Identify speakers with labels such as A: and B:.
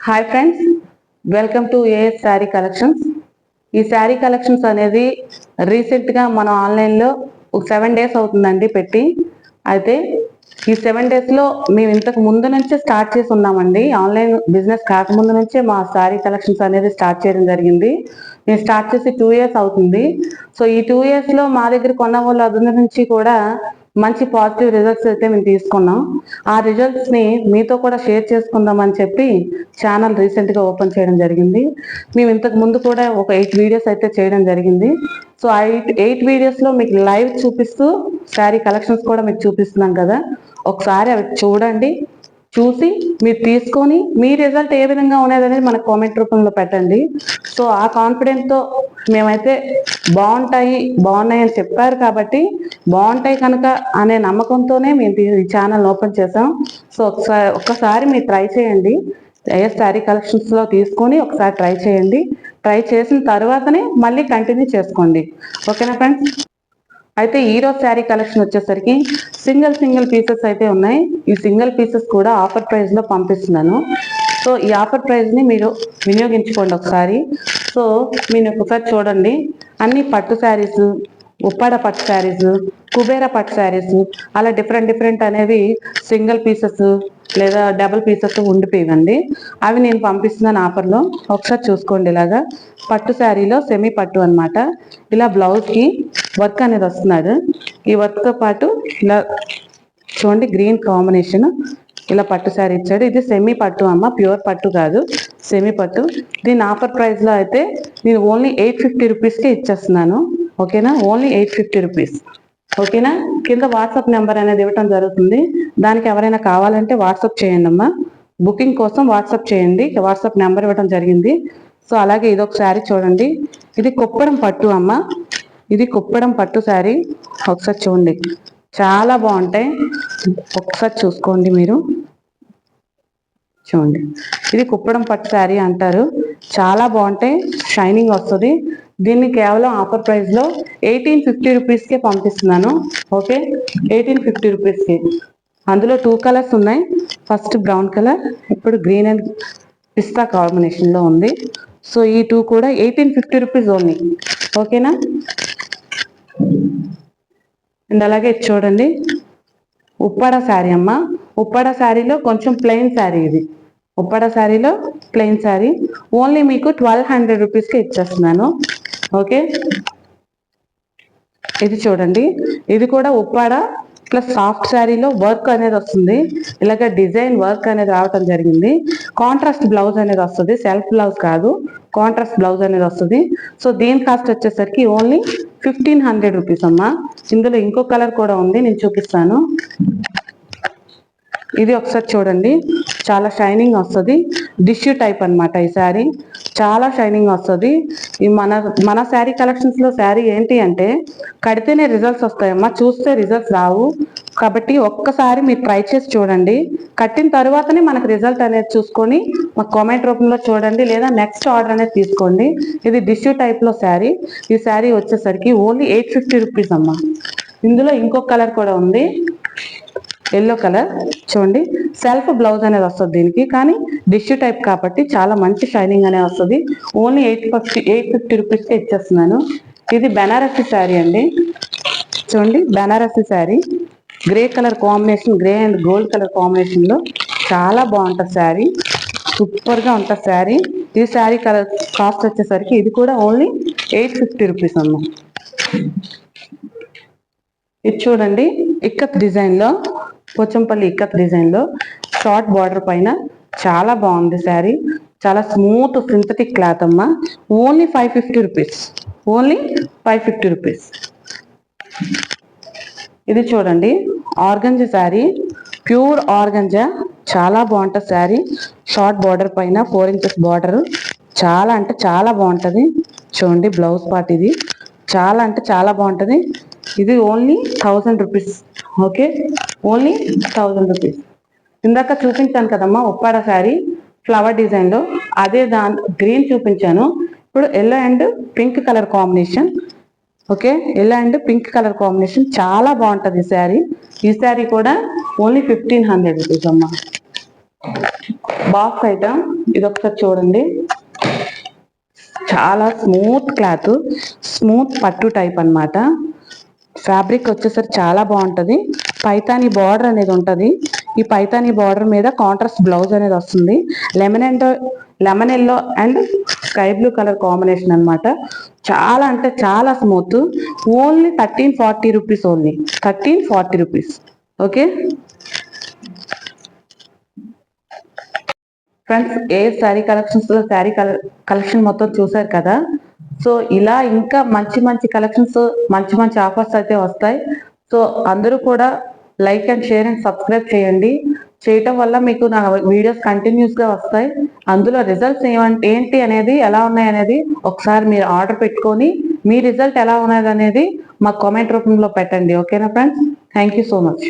A: Hi friends, welcome to AS sari collections. ఈ sari collections అనేది రీసెంట్గా మనం ఆన్లైన్లో ఒక 7 days అవుతుందండి పెట్టి. అయితే ఈ 7 daysలో మేము ఇంతకు ముందు నుంచే స్టార్ట్ చేసి ఉన్నామండి. ఆన్లైన్ బిజినెస్ కాకముందు నుంచే మా శారీ కలెక్షన్స్ అనేది స్టార్ట్ చేయడం జరిగింది. నేను స్టార్ట్ చేసి 2 years అవుతుంది. సో ఈ 2 yearsలో మా దగ్గర కొన్న వాళ్ళ అందరి నుంచి కూడా మంచి పాజిటివ్ రిజల్ట్స్ అయితే మేము తీసుకున్నాం. ఆ రిజల్ట్స్ని మీతో కూడా షేర్ చేసుకుందామని చెప్పి ఛానల్ రీసెంట్గా ఓపెన్ చేయడం జరిగింది. మేము ఇంతకు ముందు కూడా ఒక 8 videos అయితే చేయడం జరిగింది. సో ఆ 8 videosలో మీకు లైవ్ చూపిస్తూ శారీ కలెక్షన్స్ కూడా మీకు చూపిస్తున్నాం కదా, ఒకసారి అవి చూడండి. చూసి మీరు తీసుకొని మీ రిజల్ట్ ఏ విధంగా ఉన్నది అనేది మనకు కామెంట్ రూపంలో పెట్టండి. సో ఆ కాన్ఫిడెంట్తో మేమైతే బాగున్నాయి అని చెప్పారు కాబట్టి బాగుంటాయి కనుక అనే నమ్మకంతోనే మేము ఈ ఛానల్ ఓపెన్ చేసాం. సో ఒక్కసారి మీరు ట్రై చేయండి. ఏఎస్ శారీ కలెక్షన్స్లో తీసుకొని ఒకసారి ట్రై చేయండి. ట్రై చేసిన తర్వాతనే మళ్ళీ కంటిన్యూ చేసుకోండి. ఓకేనా ఫ్రెండ్స్? అయితే ఈరోజు శారీ కలెక్షన్ వచ్చేసరికి సింగిల్ పీసెస్ అయితే ఉన్నాయి. ఈ సింగిల్ పీసెస్ కూడా ఆఫర్ ప్రైస్లో పంపిస్తున్నాను. సో ఈ ఆఫర్ ప్రైస్ని మీరు వినియోగించుకోండి ఒకసారి. సో మీరు ఒకసారి చూడండి, అన్ని పట్టు శారీస్, ఉప్పాడ పట్టు శారీస్, కుబేర పట్టు శారీస్, అలా డిఫరెంట్ అనేవి సింగిల్ పీసెస్ లేదా డబుల్ పీసెస్ ఉండిపోయిందండి. అవి నేను పంపిస్తున్నాను ఆఫర్లో. ఒకసారి చూసుకోండి. ఇలాగా పట్టు శారీలో సెమీ పట్టు అనమాట. ఇలా బ్లౌజ్కి వర్క్ అనేది వస్తున్నాడు. ఈ వర్క్తో పాటు ఇలా చూడండి, గ్రీన్ కాంబినేషన్ ఇలా పట్టు శారీ ఇచ్చాడు. ఇది సెమీ పట్టు అమ్మ, ప్యూర్ పట్టు కాదు, సెమీ పట్టు. దీని ఆఫర్ ప్రైస్లో అయితే నేను ఓన్లీ 850 రూపీస్కే ఇచ్చేస్తున్నాను. ఓకేనా? Only 850 rupees. ఓకేనా? కింద వాట్సాప్ నెంబర్ అనేది ఇవ్వటం జరుగుతుంది. దానికి ఎవరైనా కావాలంటే వాట్సాప్ చేయండి అమ్మా. బుకింగ్ కోసం వాట్సాప్ చేయండి. వాట్సాప్ నెంబర్ ఇవ్వడం జరిగింది. సో అలాగే ఇదొక శారీ చూడండి. ఇది కుప్పడం పట్టు అమ్మ. ఇది కుప్పడం పట్టు శారీ. ఒకసారి చూడండి, చాలా బాగుంటాయి. ఒకసారి చూసుకోండి మీరు. చూడండి, ఇది కుప్పడం పట్టు శారీ అంటారు. చాలా బాగుంటాయి, షైనింగ్ వస్తుంది. దీన్ని కేవలం ఆఫర్ ప్రైస్లో 1850 రూపీస్కే పంపిస్తున్నాను. ఓకే, 1850 రూపీస్కి. అందులో 2 కలర్స్ ఉన్నాయి. ఫస్ట్ బ్రౌన్ కలర్, ఇప్పుడు గ్రీన్ అండ్ పిస్తా కాంబినేషన్లో ఉంది. సో ఈ 2 కూడా 1850 రూపీస్ ఓన్లీ. ఓకేనా? అండ్ అలాగే చూడండి, ఉప్పాడ శారీ అమ్మ. ఉప్పాడ శారీలో కొంచెం ప్లెయిన్ శారీ. ఇది ఉప్పాడ శారీలో ప్లెయిన్ శారీ. ఓన్లీ మీకు 1200 రూపీస్కి ఇచ్చేస్తున్నాను. ఓకే, ఇది చూడండి. ఇది కూడా ఉప్పాడ ప్లస్ సాఫ్ట్ శారీలో వర్క్ అనేది వస్తుంది. ఇలాగ డిజైన్ వర్క్ అనేది రావటం జరిగింది. కాంట్రాస్ట్ బ్లౌజ్ అనేది వస్తుంది, సెల్ఫ్ బ్లౌజ్ కాదు, కాంట్రాస్ట్ బ్లౌజ్ అనేది వస్తుంది. సో దీని కాస్ట్ వచ్చేసరికి ఓన్లీ 1500 రూపీస్ అమ్మా. ఇందులో ఇంకో కలర్ కూడా ఉంది, నేను చూపిస్తాను. ఇది ఒకసారి చూడండి, చాలా షైనింగ్ వస్తుంది. డిష్యూ టైప్ అనమాట ఈ శారీ. చాలా షైనింగ్ వస్తుంది. ఈ మన శారీ కలెక్షన్స్లో శారీ ఏంటి అంటే కడితేనే రిజల్ట్స్ వస్తాయమ్మా, చూస్తే రిజల్ట్స్ రావు. కాబట్టి ఒక్కసారి మీరు ట్రై చేసి చూడండి. కట్టిన తర్వాతనే మనకు రిజల్ట్ అనేది చూసుకొని మాకు కామెంట్ రూపంలో చూడండి, లేదా నెక్స్ట్ ఆర్డర్ అనేది తీసుకోండి. ఇది డిష్యూ టైప్లో శారీ. ఈ శారీ వచ్చేసరికి ఓన్లీ 850 రూపీస్ అమ్మా. ఇందులో ఇంకొక కలర్ కూడా ఉంది, ఎల్లో కలర్. చూడండి, సెల్ఫ్ బ్లౌజ్ అనేది వస్తుంది దీనికి, కానీ డిష్యూ టైప్ కాబట్టి చాలా మంచి షైనింగ్ అనేది వస్తుంది. ఓన్లీ 850 రూపీస్కే ఇచ్చేస్తున్నాను. ఇది బెనారసీ శారీ అండి. చూడండి, Banarasi sari, grey colour combination, grey and gold colour కాంబినేషన్లో చాలా బాగుంటుంది శారీ. సూపర్గా ఉంటుంది శారీ. ఈ శారీ కలర్ కాస్ట్ వచ్చేసరికి ఇది కూడా ఓన్లీ 850 రూపీస్ అమ్మ. ఇది చూడండి, ఇక్కత్ డిజైన్లో, పోచంపల్లి ఇక్కత్ డిజైన్లో షార్ట్ బార్డర్ పైన చాలా బాగుంది శారీ. చాలా స్మూత్ సింథటిక్ క్లాత్ అమ్మ. Only 550 rupees. Only 550 rupees. ఇది చూడండి, ఆర్గంజా శారీ, ప్యూర్ ఆర్గంజా. చాలా బాగుంటుంది శారీ. షార్ట్ బార్డర్ పైన 4 inches బార్డర్. చాలా అంటే చాలా బాగుంటుంది. చూడండి, బ్లౌజ్ పార్ట్ ఇది. చాలా అంటే చాలా బాగుంటుంది. ఇది only 1000 rupees. Okay, only 1000 rupees. ఇందాక చూపించాను కదమ్మా ఉప్పాడ శారీ ఫ్లవర్ డిజైన్లో, అదే గ్రీన్ చూపించాను. ఇప్పుడు yellow and pink colour combination. Okay, yellow and pink colour combination చాలా బాగుంటుంది ఈ శారీ. ఈ శారీ కూడా ఓన్లీ 1500 రూపీస్ అమ్మా. బాక్స్ ఐటమ్ ఇది ఒకసారి చూడండి. చాలా స్మూత్ క్లాత్, స్మూత్ పట్టు టైప్ అన్నమాట. ఫ్యాబ్రిక్ వచ్చేసరికి చాలా బాగుంటది. పైతాని బార్డర్ అనేది ఉంటది. ఈ పైతాని బార్డర్ మీద కాంట్రాస్ట్ బ్లౌజ్ అనేది వస్తుంది. Lemon yellow and sky blue colour combination అన్నమాట. చాలా అంటే చాలా smooth. Only 1340 rupees, only 1340 rupees. Okay friends, ఏ శారీ కలెక్షన్స్ లో శారీ కలెక్షన్ మొత్తం చూసారు కదా. సో ఇలా ఇంకా మంచి మంచి కలెక్షన్స్, మంచి మంచి ఆఫర్స్ అయితే వస్తాయి. సో అందరూ కూడా like and share and subscribe చేయండి. చేయటం వల్ల మీకు నా వీడియోస్ కంటిన్యూస్ గా వస్తాయి. అందులో రిజల్ట్స్ ఏంటి అనేది, ఎలా ఉన్నాయి అనేది ఒకసారి మీరు ఆర్డర్ పెట్టుకొని మీ రిజల్ట్ ఎలా ఉన్నది అనేది మా కామెంట్ రూపంలో పెట్టండి. ఓకేనా friends? Thank you so much.